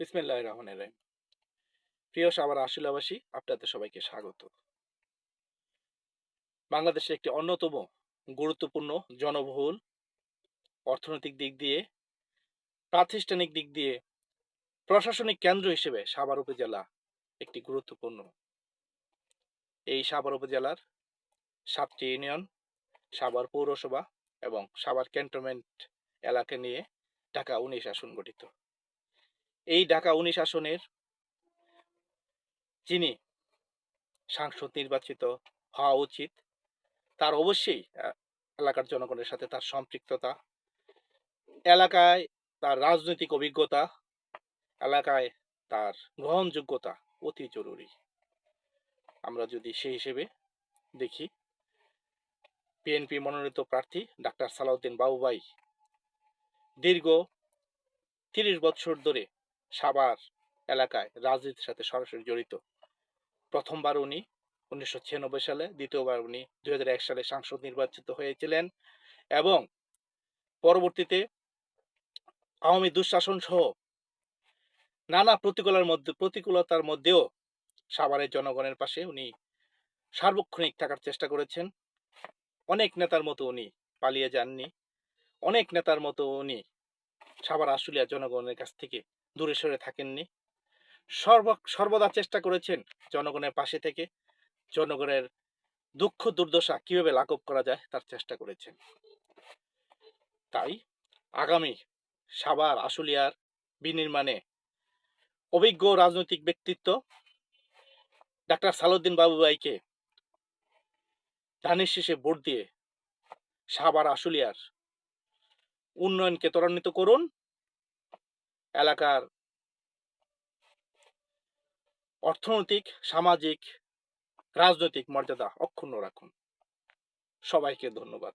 বিসমিল্লাহির রহমানির রহিম। প্রিয় সাভার আশুলিয়াবাসী, আপনাদের সবাইকে স্বাগত। বাংলাদেশের একটি অন্যতম গুরুত্বপূর্ণ, জনবহুল, অর্থনৈতিক দিক দিয়ে, প্রাতিষ্ঠানিক দিক দিয়ে, প্রশাসনিক কেন্দ্র হিসেবে সাভার উপজেলা একটি গুরুত্বপূর্ণ। এই সাভার উপজেলার ৭টি ইউনিয়ন, সাভার পৌরসভা এবং সাভার ক্যান্টনমেন্ট এলাকা নিয়ে ঢাকা ১৯ আসন গঠিত। এই ঢাকা ১৯ আসনের যিনি সাংসদ নির্বাচিত হওয়া উচিত, তার অবশ্যই এলাকার জনগণের সাথে তার সম্পৃক্ততা, এলাকায় তার রাজনৈতিক অভিজ্ঞতা, এলাকায় তার গ্রহণযোগ্যতা অতি জরুরি। আমরা যদি সেই হিসেবে দেখি, বিএনপি মনোনীত প্রার্থী ডাক্তার সালাউদ্দিন বাবু ভাই দীর্ঘ ৩০ বছর ধরে সাভার এলাকায় রাজনীতির সাথে সরাসরি জড়িত। প্রথমবার উনি ১৯৯৬ সালে, দ্বিতীয়বার উনি ২০০১ সালে সাংসদ নির্বাচিত হয়েছিলেন এবং পরবর্তীতে আওয়ামী দুঃশাসন সহ নানা প্রতিকূলতার মধ্যেও সাভারের জনগণের পাশে উনি সার্বক্ষণিক থাকার চেষ্টা করেছেন। অনেক নেতার মতো উনি পালিয়ে যাননি, অনেক নেতার মতো উনি সাভার আশুলিয়া জনগণের কাছ থেকে দূরে সরে থাকেননি। সর্বদা চেষ্টা করেছেন জনগণের পাশে থেকে জনগণের দুঃখ দুর্দশা কিভাবে লাঘব করা যায় তার চেষ্টা করেছেন। তাই আগামী সাভার আশুলিয়ার বিনির্মাণে অভিজ্ঞ রাজনৈতিক ব্যক্তিত্ব ডাক্তার সালাউদ্দিন বাবু ভাইকে ধানের শীষে ভোট দিয়ে সাভার আশুলিয়ার উন্নয়নকে ত্বরান্বিত করুন, এলাকার অর্থনৈতিক, সামাজিক, রাজনৈতিক মর্যাদা অক্ষুণ্ণ রাখুন। সবাইকে ধন্যবাদ।